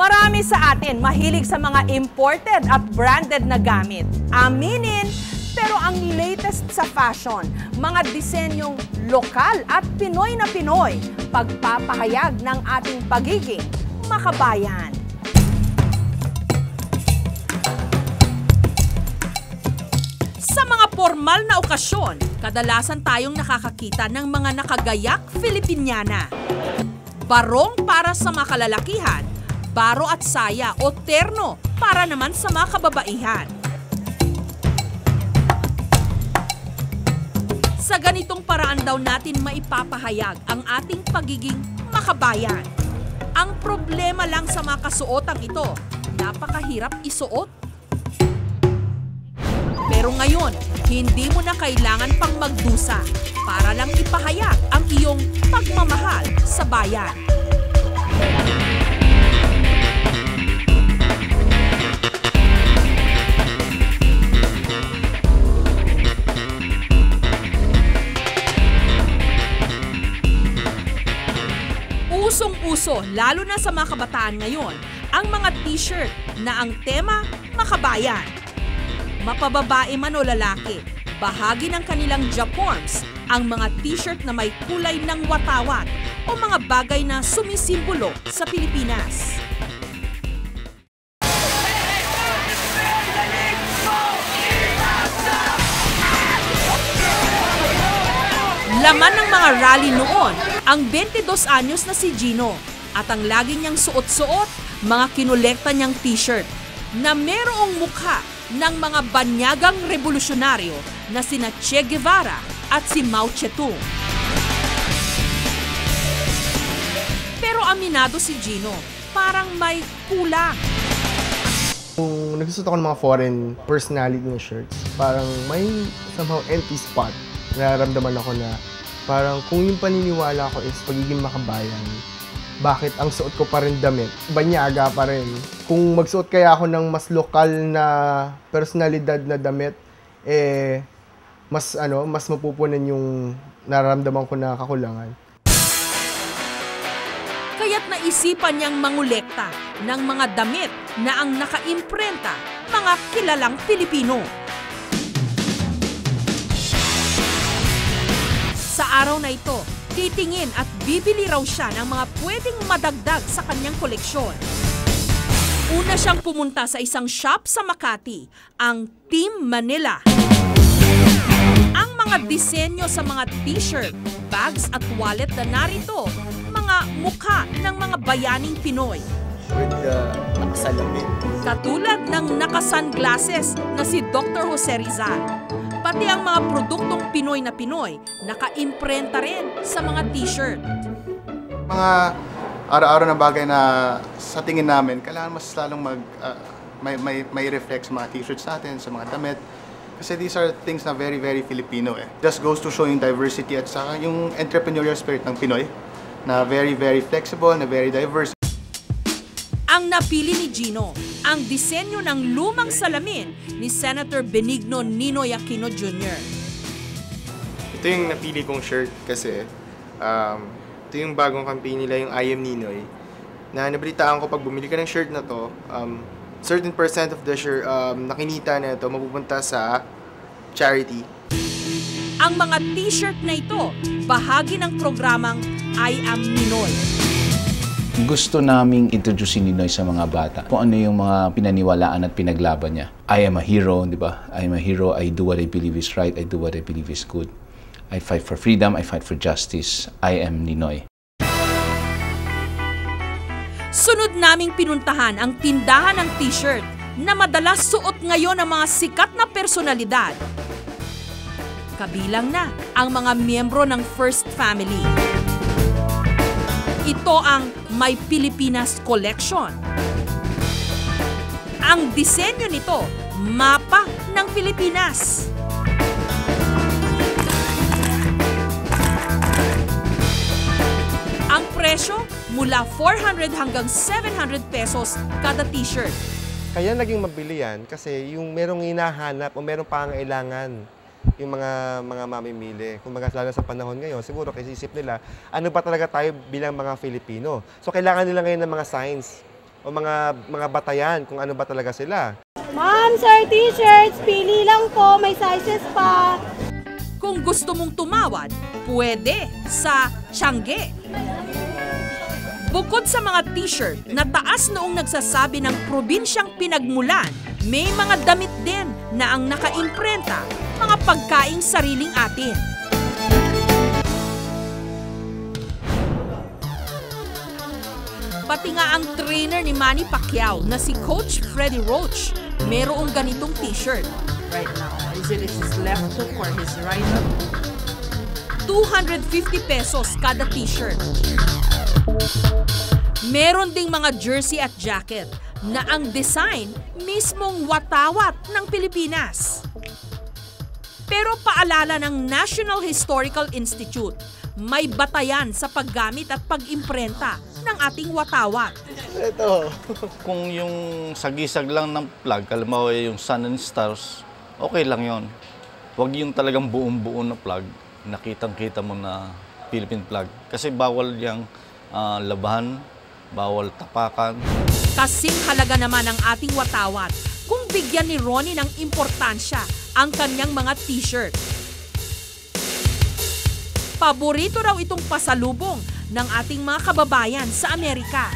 Marami sa atin mahilig sa mga imported at branded na gamit. Aminin, pero ang latest sa fashion, mga disenyong lokal at Pinoy na Pinoy, pagpapahayag ng ating pagiging makabayan. Sa mga formal na okasyon, kadalasan tayong nakakakita ng mga nakagayak Filipiniana. Barong para sa mga kalalakihan, baro at saya o terno para naman sa mga kababaihan. Sa ganitong paraan daw natin maipapahayag ang ating pagiging makabayan. Ang problema lang sa mga kasuotang ito, napakahirap isuot. Pero ngayon, hindi mo na kailangan pang magdusa para lang ipahayag ang iyong pagmamahal sa bayan. Usong-uso, lalo na sa mga kabataan ngayon, ang mga t-shirt na ang tema makabayan. Mapababae man o lalaki, bahagi ng kanilang Japorms ang mga t-shirt na may kulay ng watawat o mga bagay na sumisimbolo sa Pilipinas. Laman ng mga rally noon ang 22 anyos na si Gino at ang lagi niyang suot-suot mga kinolekta niyang t-shirt na merong mukha ng mga banyagang revolusyonaryo na sina Che Guevara at si Mao Zedong. Pero aminado si Gino, parang may kulang. Kung nagsusuot ako ng mga foreign personality na shirts, parang may somehow empty spot. Nararamdaman ako na parang kung yung paniniwala ko is pagiging makabayan, bakit ang suot ko pa rin damit? Banyaga pa rin. Kung magsuot kaya ako ng mas lokal na personalidad na damit, mas mapupunan yung nararamdaman ko na kakulangan. Kaya't naisipan niyang mangolekta ng mga damit na ang nakaimprenta mga kilalang Pilipino. Sa araw na ito, titingin at bibili raw siya ng mga pwedeng madagdag sa kanyang koleksyon. Una siyang pumunta sa isang shop sa Makati, ang Team Manila. Ang mga disenyo sa mga t-shirt, bags at wallet na narito, mga mukha ng mga bayaning Pinoy. With the nakasalamin. Katulad ng naka-sunglasses na si Dr. Jose Rizal. Pati ang mga produktong Pinoy na Pinoy, naka-imprenta rin sa mga t-shirt. Mga araw-araw na bagay na sa tingin namin, kailangan mas lalong may reflect sa mga t-shirts natin, sa mga damit. Kasi these are things na very, very Filipino eh. Just goes to show yung diversity at saka yung entrepreneurial spirit ng Pinoy na very, very flexible, na very diverse. Ang napili ni Gino, ang disenyo ng lumang salamin ni Senator Benigno Ninoy Aquino Jr. Ito yung napili kong shirt kasi ito yung bagong campaign nila, yung I Am Ninoy, na nabalitaan ko pag bumili ka ng shirt na to, certain percent of the shirt na kinita na ito mapupunta sa charity. Ang mga t-shirt na ito, bahagi ng programang I Am Ninoy. Gusto naming introduce si Ninoy sa mga bata. Kung ano yung mga pinaniwalaan at pinaglaban niya. I am a hero, di ba? I am a hero. I do what I believe is right. I do what I believe is good. I fight for freedom. I fight for justice. I am Ninoy. Sunod naming pinuntahan ang tindahan ng t-shirt na madalas suot ngayon ng mga sikat na personalidad. Kabilang na ang mga miyembro ng First Family. Ito ang My Pilipinas Collection. Ang disenyo nito, mapa ng Pilipinas. Ang presyo mula 400 hanggang 700 pesos kada t-shirt. Kaya naging mabili yan kasi yung merong hinahanap o merong pangailangan yung mga mamimili. Kung lalo sa panahon ngayon, siguro kasi isip nila, ano ba talaga tayo bilang mga Filipino? So kailangan nila ngayon ng mga signs o mga batayan kung ano ba talaga sila. Ma'am, sir, t-shirts, pili lang po, may sizes pa. Kung gusto mong tumawad, pwede sa Tiangge. Bukod sa mga t-shirt na taas noong nagsasabi ng probinsyang pinagmulan, may mga damit din na ang nakaimprenta, mga pagkaing sariling atin. Pati nga ang trainer ni Manny Pacquiao na si Coach Freddie Roach, merong ganitong t-shirt. Right now, is it his left hook or his right hook? 250 pesos kada t-shirt. Meron ding mga jersey at jacket na ang design mismong watawat ng Pilipinas. Pero paalala ng National Historical Institute, may batayan sa paggamit at pag-imprenta ng ating watawat. Ito. Kung yung sagisag lang ng flag, halimbawa yung sun and stars, okay lang yon. Huwag yung talagang buong-buo na flag, nakitang-kita mo na Philippine flag. Kasi bawal yung labahan, bawal tapakan. Kasing halaga naman ang ating watawat kung bigyan ni Ronnie ng importansya ang kanyang mga t-shirt. Paborito raw itong pasalubong ng ating mga kababayan sa Amerika.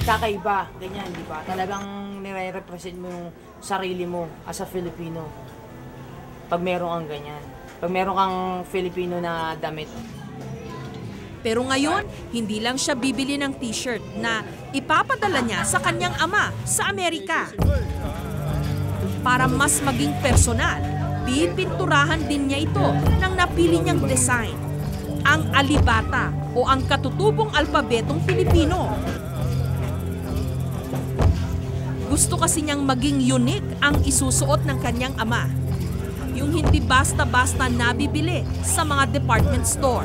Kakaiba, ganyan, di ba? Talagang nire-represent mo yung sarili mo as a Filipino. Pag meron kang ganyan. Pag meron kang Filipino na damit. Pero ngayon, hindi lang siya bibili ng t-shirt na ipapadala niya sa kanyang ama sa Amerika. Para mas maging personal, pipinturahan din niya ito ng napili niyang design, ang alibata o ang katutubong alpabetong Filipino. Gusto kasi niyang maging unique ang isusuot ng kanyang ama. Yung hindi basta-basta nabibili sa mga department store.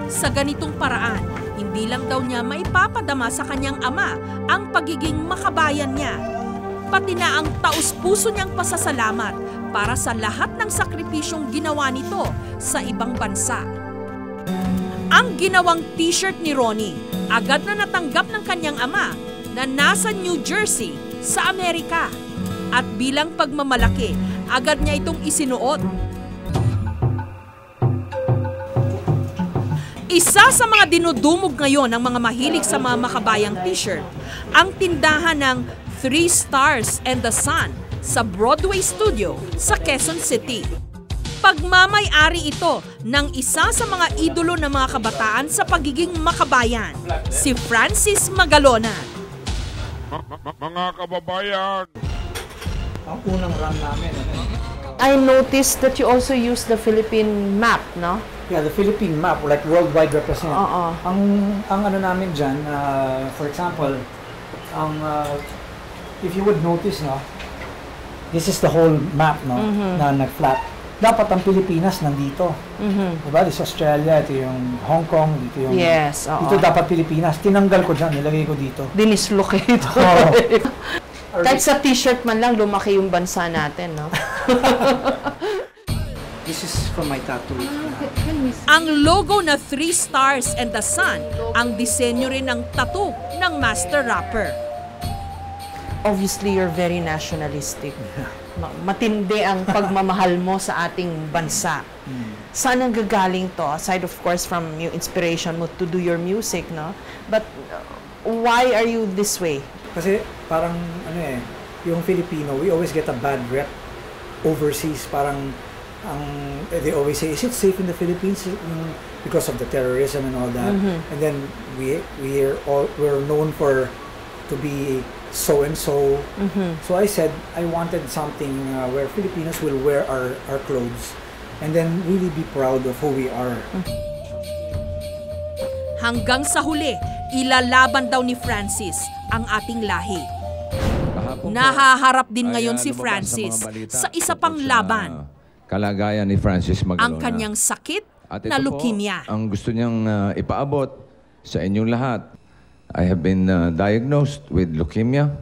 Sa ganitong paraan, hindi lang daw niya maipapadama sa kanyang ama ang pagiging makabayan niya, pati na ang taus-puso niyang pasasalamat para sa lahat ng sakripisyong ginawa nito sa ibang bansa. Ang ginawang t-shirt ni Ronnie, agad na natanggap ng kanyang ama na nasa New Jersey sa Amerika. At bilang pagmamalaki, agad niya itong isinuot. Isa sa mga dinudumog ngayon ng mga mahilig sa mga makabayang t-shirt, ang tindahan ng 3 Stars and the Sun sa Broadway Studio sa Quezon City. Pagmamay-ari ito ng isa sa mga idolo ng mga kabataan sa pagiging makabayan, si Francis Magalona. Mga kababayan! Ang unang run namin. I noticed that you also use the Philippine map, no? Yeah, the Philippine map, like worldwide represent. Oo. Ang ano namin dyan, for example, if you would notice, no, this is the whole map, no, na nag-flat. Dapat ang Pilipinas nandito. Diba? This is Australia, ito yung Hong Kong, dito yung... Yes, oo. Dito dapat Pilipinas. Tinanggal ko dyan, nilagay ko dito. Dinislocate. Oo. Kahit sa t-shirt man lang, lumaki yung bansa natin, no? This is from my tattoo. Ang logo na 3 Stars and the Sun, ang disenyo rin ng tattoo ng master rapper. Obviously, you're very nationalistic. Matindi ang pagmamahal mo sa ating bansa. Saan ang gagaling to? Aside, of course, from yung inspiration mo to do your music, no? But why are you this way? Kasi parang, yung Filipino, we always get a bad rep overseas. Parang, they always say, is it safe in the Philippines? Because of the terrorism and all that. And then, we're known to be so-and-so. So I said, I wanted something where Filipinos will wear our clothes and then really be proud of who we are. Hanggang sa huli, ilalaban daw ni Francis ang ating lahi. Nahaharap din ngayon si Francis sa isa pang laban. Kalagayan ni Francis Magalona. Ang kanyang sakit na leukemia. Ang gusto niyang ipaabot sa inyong lahat. I have been diagnosed with leukemia.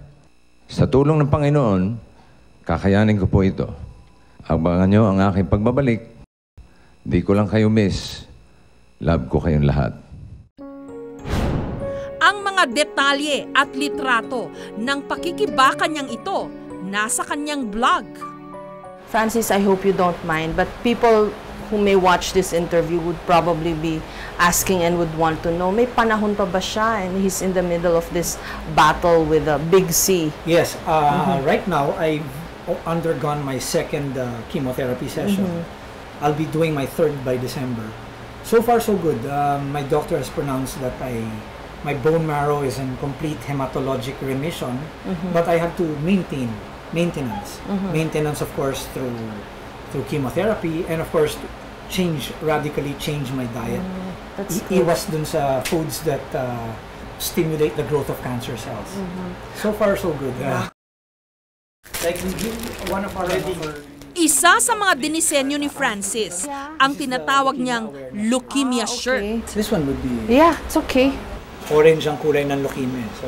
Sa tulong ng Panginoon, kakayanin ko po ito. Abangan niyo ang aking pagbabalik. Di ko lang kayo miss. Love ko kayong lahat. mga detalye at litrato ng pakikibaka niyang ito nasa kanyang blog. Francis, I hope you don't mind, but people who may watch this interview would probably be asking and would want to know, may panahon pa ba siya and he's in the middle of this battle with a big C? Yes, right now I've undergone my second chemotherapy session. I'll be doing my third by December. So far so good. My doctor has pronounced that my bone marrow is in complete hematologic remission, but I have to maintenance. Maintenance, of course, through chemotherapy, and of course radically change my diet. Iwas dun sa foods that stimulate the growth of cancer cells. So far so good. Like we give one of our Isa sa mga dinisenyo ni Francis ang tinatawag niyang leukemia shirt. This one would be Yeah, it's okay. orange ang kulay ng leukemia. So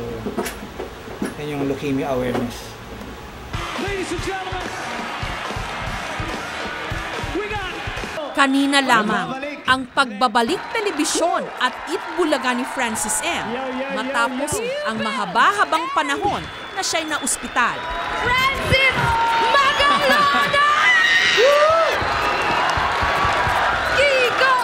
yan yung leukemia awareness. Ladies and gentlemen, we got... Kanina lamang ang pagbabalik telebisyon at itbulaga ni Francis M. matapos ang mahaba-habang panahon na siya'y na ospital. Francis Magalona! Kiko!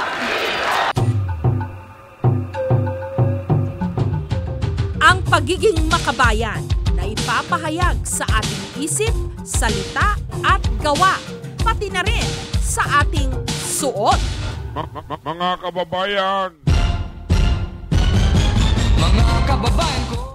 Ang pagiging makabayan na ipapahayag sa ating isip, salita at gawa, pati na rin sa ating suot. Mga kababayan! Mga kababayan ko!